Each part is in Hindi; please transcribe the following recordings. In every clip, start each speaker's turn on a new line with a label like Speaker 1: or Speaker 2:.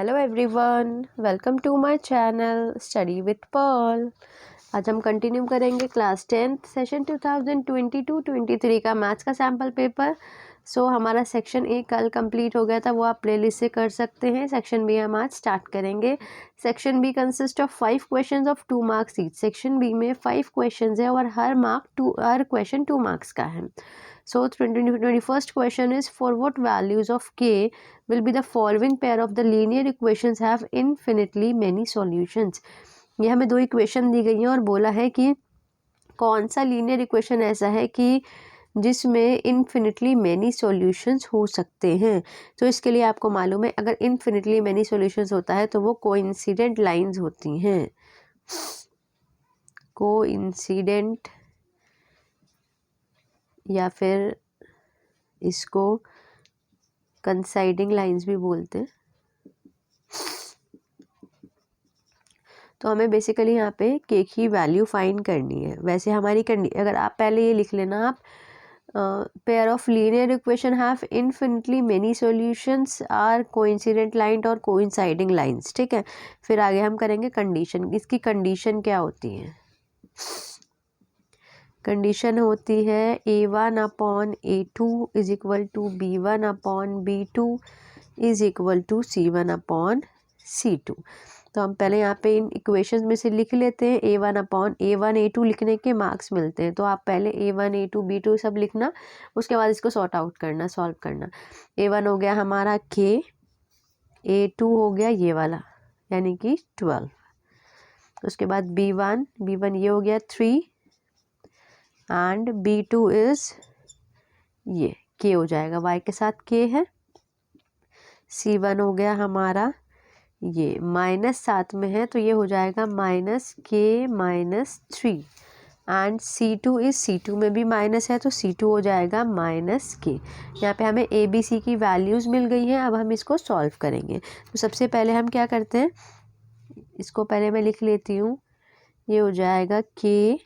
Speaker 1: Hello everyone, welcome to my channel study with Pearl. आज हम कंटिन्यू करेंगे क्लास 10th सेशन 2022-23 का मैथ्स का सैम्पल पेपर। हमारा सेक्शन ए कल कंप्लीट हो गया था, वो आप प्लेलिस्ट से कर सकते हैं। सेक्शन बी हम आज स्टार्ट करेंगे। Section b consist of 5 questions of 2 marks each. Section b में 5 क्वेश्चंस है और हर क्वेश्चन 2 मार्क्स का है। So 21st question is, for what values of k will be the following pair of the linear equations have infinitely many solutions। ये हमें दो इक्वेशन दी गई हैं और बोला है कि कौन सा लीनियर इक्वेशन ऐसा है कि जिसमें इन्फिनिटली मैनी सॉल्यूशंस हो सकते हैं। तो इसके लिए आपको मालूम है, अगर इन्फिनिटली मैनी सॉल्यूशंस होता है तो वो कोइंसिडेंट लाइंस होती हैं। कोइंसिडेंट या फिर इसको कंसाइडिंग लाइंस भी बोलते हैं। तो हमें बेसिकली यहाँ पे के की वैल्यू फाइंड करनी है। वैसे हमारी अगर आप पहले ये लिख लेना, आप pair of linear equation have infinitely many solutions or coincident line और कोइंसाइडिंग लाइंस। ठीक है, फिर आगे हम करेंगे कंडीशन। इसकी कंडीशन क्या होती है? कंडीशन होती है a1/a2 is equal to b1/b2 is equal to c1/c2। तो हम पहले यहाँ पे इन इक्वेशंस में से लिख लेते हैं। a1/a1 a2 लिखने के मार्क्स मिलते हैं, तो आप पहले a1 a2 b2 सब लिखना, उसके बाद इसको सॉर्ट आउट करना, सॉल्व करना। a1 हो गया हमारा k, a2 हो गया ये वाला यानी कि 12, उसके बाद b1 ये हो गया 3 एंड b2 इज ये k हो जाएगा, y के साथ k है। c1 हो गया हमारा ये माइनस साथ में है तो ये हो जाएगा -k-3 and c2 is c2 में भी माइनस है तो c2 हो जाएगा -k। यहाँ पे हमें a b c की वैल्यूज़ मिल गई हैं। अब हम इसको सॉल्व करेंगे। तो सबसे पहले हम क्या करते हैं, इसको पहले मैं लिख लेती हूँ। ये हो जाएगा k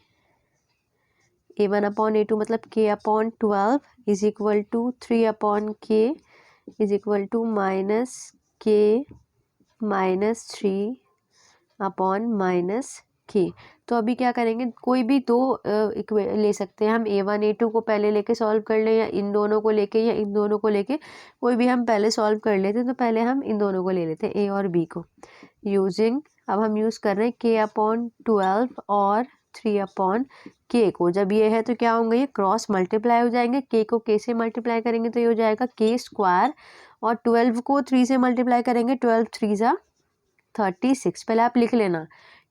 Speaker 1: a1/a2 मतलब k/12 is equal to 3/k is equal to -k-3/-k। तो अभी क्या करेंगे, कोई भी दो ले सकते हैं हम। a1 a2 को पहले लेके सॉल्व कर लें, या इन दोनों को लेके, या इन दोनों को लेके, कोई भी हम पहले सॉल्व कर लेते हैं। तो पहले हम इन दोनों को ले लेते हैं, a और b को यूजिंग। अब हम यूज़ कर रहे हैं k/12 और 3/k को। जब ये है तो क्या होंगे, ये क्रॉस मल्टीप्लाई हो जाएंगे। k को k से मल्टीप्लाई करेंगे तो ये हो जाएगा k² और 12 को 3 से मल्टीप्लाई करेंगे, 12 3 जा 36। पहले आप लिख लेना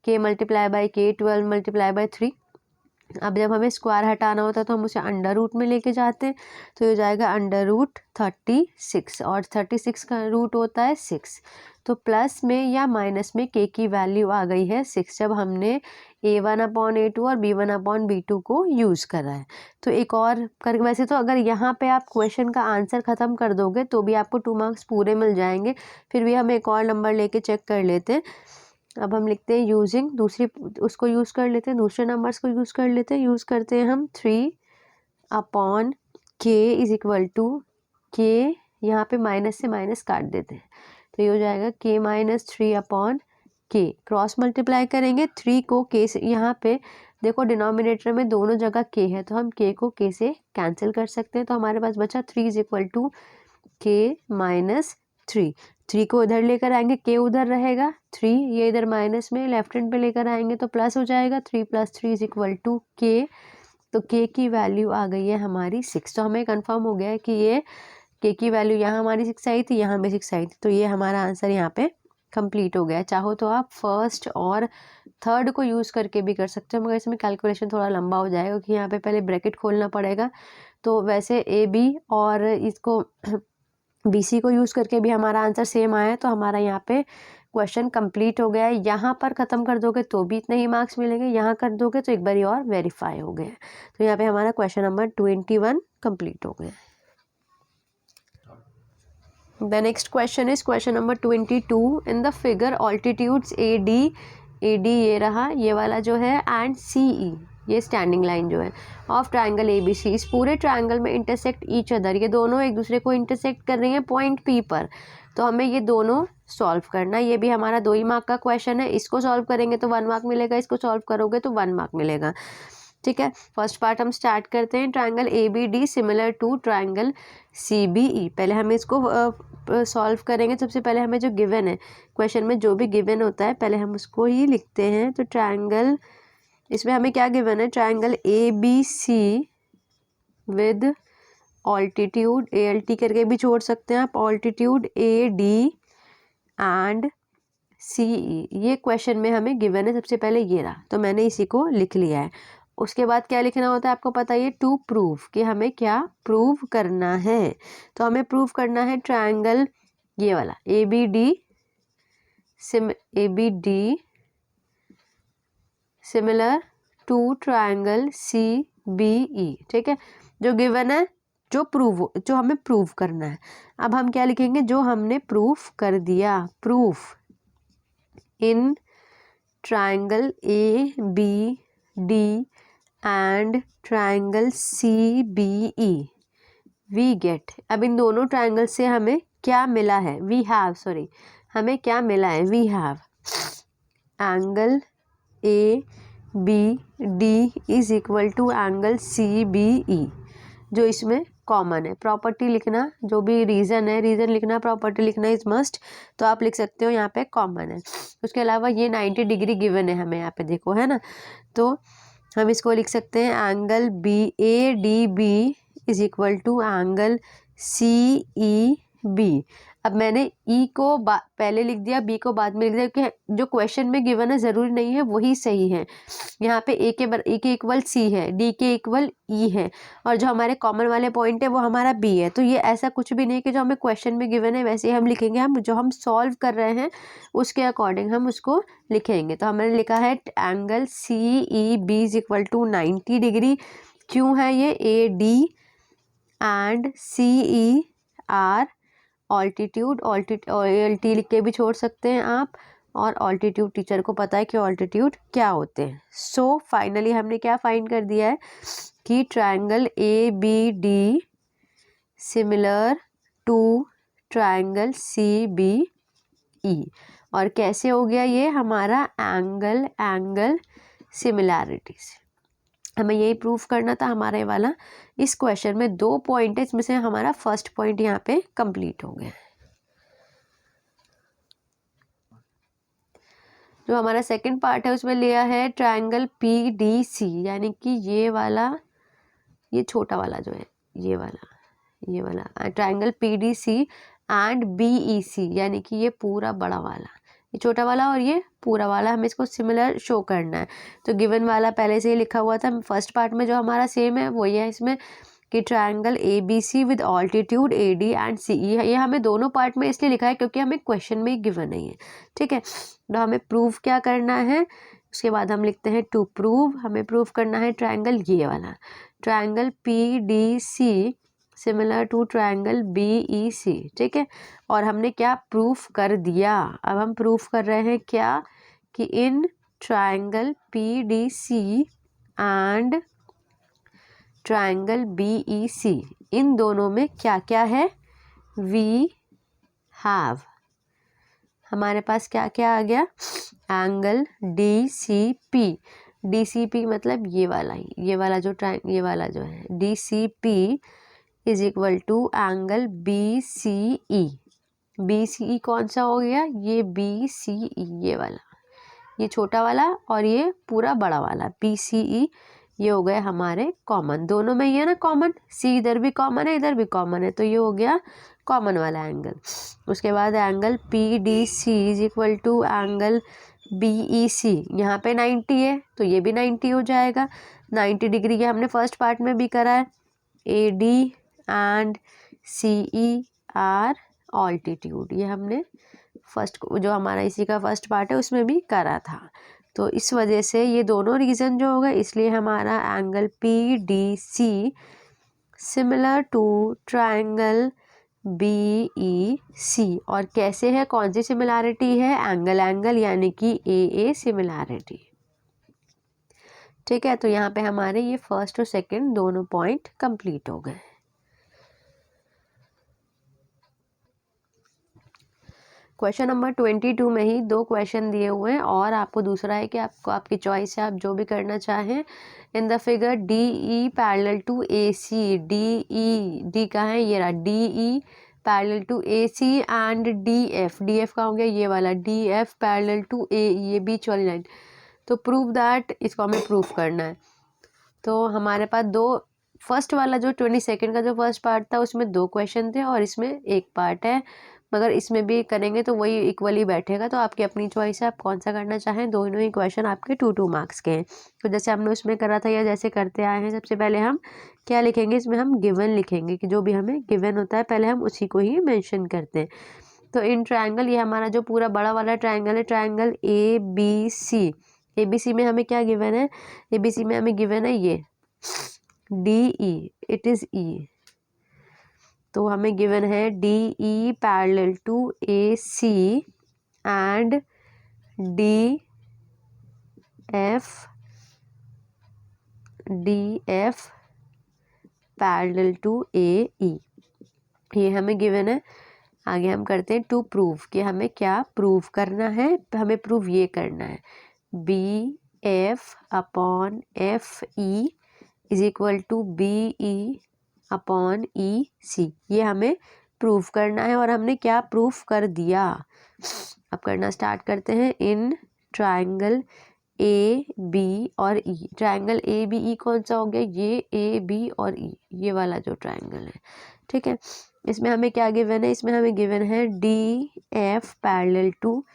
Speaker 1: k multiply by k, 12 multiply by 3। अब जब हमें स्क्वायर हटाना होता है तो हम उसे अंडर रूट में लेके जाते हैं, तो ये हो जाएगा √36 और 36 का रूट होता है 6। तो प्लस में या माइनस में k की वैल्यू आ गई है 6, जब हमने a1/a2 और b1/b2 को यूज़ करा है। तो एक और कर, वैसे तो अगर यहाँ पे आप क्वेश्चन का आंसर ख़त्म कर दोगे तो भी आपको 2 मार्क्स पूरे मिल जाएंगे। फिर भी हम एक और नंबर लेके चेक कर लेते हैं। अब हम लिखते हैं यूजिंग, दूसरी उसको यूज़ कर लेते हैं, दूसरे नंबर्स को यूज़ कर लेते हैं। यूज़ करते हैं हम 3/k is equal to k, यहाँ पे माइनस से माइनस काट देते हैं तो ये हो जाएगा k-3/k। क्रॉस मल्टीप्लाई करेंगे 3 को k से, यहाँ पे देखो डिनोमिनेटर में दोनों जगह k है तो हम k को k से कैंसिल कर सकते हैं। तो हमारे पास बचा 3 इज इक्वल टू k-3। 3 को इधर लेकर आएंगे, k उधर रहेगा, 3 ये इधर माइनस में लेफ्ट हैंड पे लेकर आएंगे तो प्लस हो जाएगा। 3 + 3 इज इक्वल टू k। तो k की वैल्यू आ गई है हमारी 6। तो हमें कंफर्म हो गया है कि ये k की वैल्यू यहाँ हमारी 6 आई थी, यहाँ भी 6 आई थी। तो ये हमारा आंसर यहाँ पे कंप्लीट हो गया। चाहो तो आप फर्स्ट और थर्ड को यूज़ करके भी कर सकते हो, मगर इसमें कैलकुलेशन थोड़ा लंबा हो जाएगा क्योंकि यहाँ पे पहले ब्रैकेट खोलना पड़ेगा। तो वैसे ए बी और इसको BC को यूज़ करके भी हमारा आंसर सेम आया है। तो हमारा यहाँ पे क्वेश्चन कंप्लीट हो गया है। यहाँ पर ख़त्म कर दोगे तो भी इतने ही मार्क्स मिलेंगे, यहाँ कर दोगे तो एक बार और वेरीफाई हो गया। तो यहाँ पे हमारा क्वेश्चन नंबर 21 कंप्लीट हो गया। The next question is question number 22. In the figure altitudes AD ये रहा, ये वाला जो है, एंड CE ये स्टैंडिंग लाइन जो है ऑफ ट्राइंगल ABC, इस पूरे ट्राइंगल में इंटरसेक्ट ईच अदर, ये दोनों एक दूसरे को इंटरसेक्ट कर रही हैं पॉइंट P पर। तो हमें ये दोनों सॉल्व करना है। ये भी हमारा 2 ही मार्क का क्वेश्चन है। इसको सॉल्व करेंगे तो 1 मार्क मिलेगा, इसको सॉल्व करोगे तो 1 मार्क मिलेगा। ठीक है, फर्स्ट पार्ट हम स्टार्ट करते हैं। Triangle A B D similar to triangle C B E. पहले हम इसको सॉल्व करेंगे। सबसे पहले हमें जो गिवन है, क्वेश्चन में जो भी गिवन होता है पहले हम उसको ही लिखते हैं। तो ट्राइंगल, इसमें हमें क्या गिवन है, triangle A B C with altitude, A L T करके भी छोड़ सकते हैं आप, altitude A D and C E. ये क्वेश्चन में हमें गिवन है। सबसे पहले ये रहा, तो मैंने इसी को लिख लिया है। उसके बाद क्या लिखना होता है आपको पता ही है, टू प्रूव, कि हमें क्या प्रूव करना है। तो हमें प्रूव करना है ट्राइंगल ये वाला A B D similar to triangle C B E. ठीक है, जो गिवन है, जो हमें प्रूव करना है। अब हम क्या लिखेंगे, जो हमने प्रूफ कर दिया। Proof in triangle ABD and triangle CBE we get। अब इन दोनों ट्राइंगल से हमें क्या मिला है, हमें क्या मिला है, we have angle ABD is equal to angle CBE, जो इसमें कॉमन है। प्रॉपर्टी लिखना, जो भी रीज़न है, रीज़न लिखना, प्रॉपर्टी लिखना इज मस्ट। तो आप लिख सकते हो यहाँ पे कॉमन है। उसके अलावा ये 90 डिग्री गिवन है हमें यहाँ पे, देखो है ना। तो हम इसको लिख सकते हैं angle BADB is equal to angle CEB। अब मैंने ई को पहले लिख दिया, बी को बाद में लिख दिया, क्योंकि जो क्वेश्चन में गिवन है ज़रूरी नहीं है वही सही है। यहाँ पे ए के इक्वल सी है, डी के इक्वल ई है, और जो हमारे कॉमन वाले पॉइंट है वो हमारा बी है। तो ये ऐसा कुछ भी नहीं कि जो हमें क्वेश्चन में गिवन है वैसे ही हम लिखेंगे, हम जो हम सॉल्व कर रहे हैं उसके अकॉर्डिंग हम उसको लिखेंगे। तो हमने लिखा है angle CEB is equal to 90 degree. क्यों है ये, AD and CE are altitude, LT लिख के भी छोड़ सकते हैं आप, और ऑल्टीट्यूड टीचर को पता है कि ऑल्टीट्यूड क्या होते हैं। सो फाइनली हमने क्या फाइंड कर दिया है कि triangle ABD similar to triangle CBE। और कैसे हो गया ये, हमारा एंगल सिमिलैरिटी से। हमें यही प्रूफ करना था। हमारा ये वाला, इस क्वेश्चन में 2 पॉइंट है, इसमें से हमारा फर्स्ट पॉइंट यहाँ पे कंप्लीट हो गया। जो हमारा सेकंड पार्ट है उसमें लिया है ट्राइंगल PDC, यानी कि ये वाला, ये छोटा वाला जो है, ये वाला ट्राइंगल PDC एंड BEC, यानी कि ये पूरा बड़ा वाला, ये छोटा वाला और ये पूरा वाला, हमें इसको सिमिलर शो करना है। तो गिवन वाला पहले से ही लिखा हुआ था। फर्स्ट पार्ट में जो हमारा सेम है वही है इसमें, कि triangle ABC with altitude AD and CE है। ये हमें दोनों पार्ट में इसलिए लिखा है क्योंकि हमें क्वेश्चन में गिवन नहीं है। ठीक है, तो हमें प्रूव क्या करना है, उसके बाद हम लिखते हैं टू प्रूव। हमें प्रूव करना है ट्राइंगल ये वाला, triangle PDC similar to triangle BEC। ठीक है, और हमने क्या प्रूफ कर दिया। अब हम प्रूफ कर रहे हैं क्या, कि in triangle PDC and triangle BEC, इन दोनों में क्या क्या है, वी हैव, हमारे पास क्या क्या आ गया, एंगल DCP मतलब ये वाला ही, ये वाला जो है DCP is equal to angle BCE कौन सा हो गया, ये BCE, ये वाला, ये छोटा वाला और ये पूरा बड़ा वाला BCE, ये हो गए हमारे कॉमन। दोनों में ये ना कॉमन, सी इधर भी कॉमन है इधर भी कॉमन है, तो ये हो गया कॉमन वाला एंगल। उसके बाद angle PDC is equal to angle BEC, यहाँ पे 90 है तो ये भी 90 हो जाएगा। 90 डिग्री के हमने फर्स्ट पार्ट में भी करा है। AD and CE are altitude, ये हमने फर्स्ट, जो हमारा इसी का फर्स्ट पार्ट है उसमें भी करा था। तो इस वजह से ये दोनों रीज़न जो हो गए, इसलिए हमारा angle PDC similar to triangle BEC। और कैसे है, कौन सी सिमिलैरिटी है, एंगल यानी कि AA सिमिलैरिटी। ठीक है, तो यहाँ पे हमारे ये फर्स्ट और सेकंड दोनों पॉइंट कंप्लीट हो गए। क्वेश्चन नंबर 22 में ही 2 क्वेश्चन दिए हुए हैं और आपको दूसरा है कि आपको आपकी चॉइस है, आप जो भी करना चाहें। In the figure D E parallel to A C, D का है ये रहा, D E parallel to A C and D F का हो गया ये वाला, D F parallel to A, ये बीच वाली लाइन। तो प्रूव दैट, इसको हमें प्रूफ करना है। तो हमारे पास फर्स्ट वाला जो 22 का जो फर्स्ट पार्ट था उसमें 2 क्वेश्चन थे और इसमें 1 पार्ट है, मगर इसमें भी करेंगे तो वही इक्वली बैठेगा। तो आपकी अपनी चॉइस है, आप कौन सा करना चाहें। दोनों ही क्वेश्चन आपके 2-2 मार्क्स के हैं। तो जैसे हमने उसमें करा था या जैसे करते आए हैं, सबसे पहले हम क्या लिखेंगे, इसमें हम गिवन लिखेंगे कि जो भी हमें गिवन होता है पहले हम उसी को ही मेंशन करते हैं। तो इन ट्रायंगल, ये हमारा जो पूरा बड़ा वाला ट्रायंगल है, ट्रायंगल ABC में हमें क्या गिवन है, ABC में हमें गिवन है ये DE, इट इज E। तो हमें गिवन है DE parallel to AC and DF parallel to AE, ये हमें गिवन है। आगे हम करते हैं टू प्रूव, कि हमें क्या प्रूव करना है। हमें प्रूव ये करना है BF upon FE is equal to BE upon EC, ये हमें प्रूफ करना है और हमने क्या प्रूफ कर दिया। अब करना स्टार्ट करते हैं। इन ट्रायंगल AB और E, ट्रायंगल ABE कौन सा हो गया, ये AB और E, ये वाला जो ट्रायंगल है, ठीक है। इसमें हमें क्या गिवन है, इसमें हमें गिवन है DF पैरेलल टू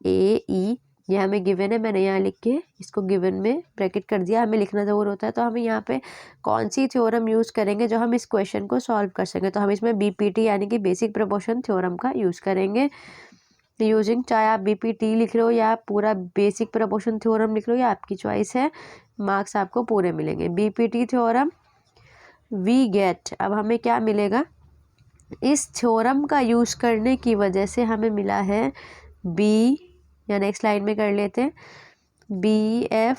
Speaker 1: AE, ये हमें गिवन है। मैंने यहाँ लिख के इसको गिवन में ब्रैकेट कर दिया, हमें लिखना ज़रूर होता है। तो हमें यहाँ पे कौन सी थ्योरम यूज़ करेंगे जो हम इस क्वेश्चन को सॉल्व कर सकें। तो हम इसमें BPT यानी कि बेसिक प्रोपोर्शन थ्योरम का यूज़ करेंगे। यूजिंग, चाहे आप BPT लिख रहे हो या आप पूरा बेसिक प्रोपोर्शन थ्योरम लिख रहे हो, या आपकी चॉइस है, मार्क्स आपको पूरे मिलेंगे। BPT थ्योरम वी गेट, अब हमें क्या मिलेगा, इस थ्योरम का यूज़ करने की वजह से हमें मिला है B, या नेक्स्ट लाइन में कर लेते हैं, BF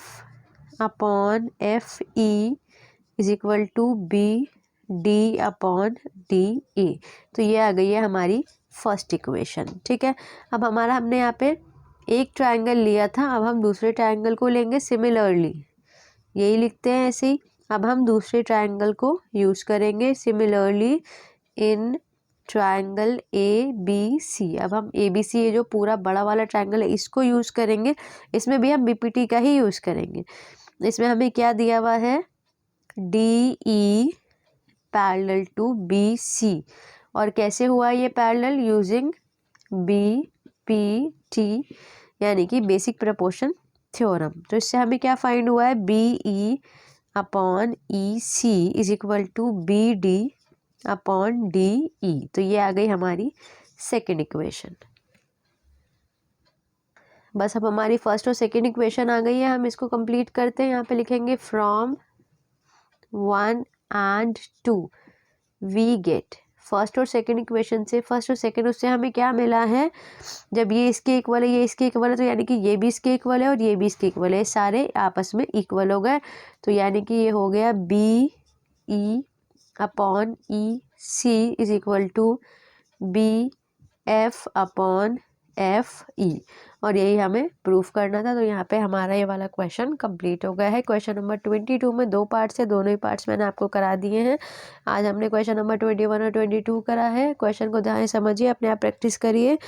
Speaker 1: upon FE is equal to BD upon DE। तो ये आ गई है हमारी फर्स्ट इक्वेशन, ठीक है। अब हमने यहाँ पे एक ट्रायंगल लिया था, अब हम दूसरे ट्रायंगल को लेंगे सिमिलरली, यही लिखते हैं ऐसे ही। अब हम दूसरे ट्रायंगल को यूज़ करेंगे सिमिलरली इन ट्रायंगल ABC। अब हम ABC, ये जो पूरा बड़ा वाला ट्रायंगल है, इसको यूज़ करेंगे। इसमें भी हम BPT का ही यूज़ करेंगे। इसमें हमें क्या दिया हुआ है, DE पैरेलल टू BC, और कैसे हुआ ये पैरेलल, यूजिंग BPT यानी कि बेसिक प्रोपोर्शन थ्योरम। तो इससे हमें क्या फाइंड हुआ है, BE upon EC is equal to BD upon DE। तो ये आ गई हमारी सेकेंड इक्वेशन। बस अब हमारी फर्स्ट और सेकेंड इक्वेशन आ गई है, हम इसको कंप्लीट करते हैं। यहाँ पे लिखेंगे from 1 and 2 we get, first और सेकेंड इक्वेशन से, फर्स्ट और सेकेंड, उससे हमें क्या मिला है, जब ये इसके इक्वल है, ये इसके इक्वल है, तो यानी कि ये भी इसके इक्वल है और ये भी इसके इक्वल है, सारे आपस में इक्वल हो गए। तो यानी कि ये हो गया BE upon EC is equal to BF upon FE, और यही हमें प्रूफ करना था। तो यहाँ पे हमारा ये वाला क्वेश्चन कंप्लीट हो गया है। क्वेश्चन नंबर 22 में 2 पार्ट्स है, दोनों ही पार्ट्स मैंने आपको करा दिए हैं। आज हमने क्वेश्चन नंबर 21 और 22 करा है। क्वेश्चन को ध्यान से समझिए, अपने आप प्रैक्टिस करिए।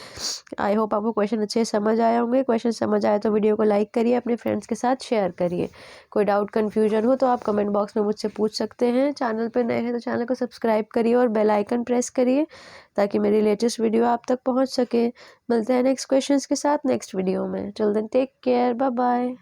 Speaker 1: आई होप आपको क्वेश्चन अच्छे से समझ आए होंगे। क्वेश्चन समझ आए तो वीडियो को लाइक करिए, अपने फ्रेंड्स के साथ शेयर करिए। कोई डाउट कन्फ्यूजन हो तो आप कमेंट बॉक्स में मुझसे पूछ सकते हैं। चैनल पर नए हैं तो चैनल को सब्सक्राइब करिए और बेल आइकन प्रेस करिए ताकि मेरी लेटेस्ट वीडियो आप तक पहुँच सके। मिलते हैं नेक्स्ट क्वेश्चंस के साथ नेक्स्ट वीडियो में। Till then take care, bye bye.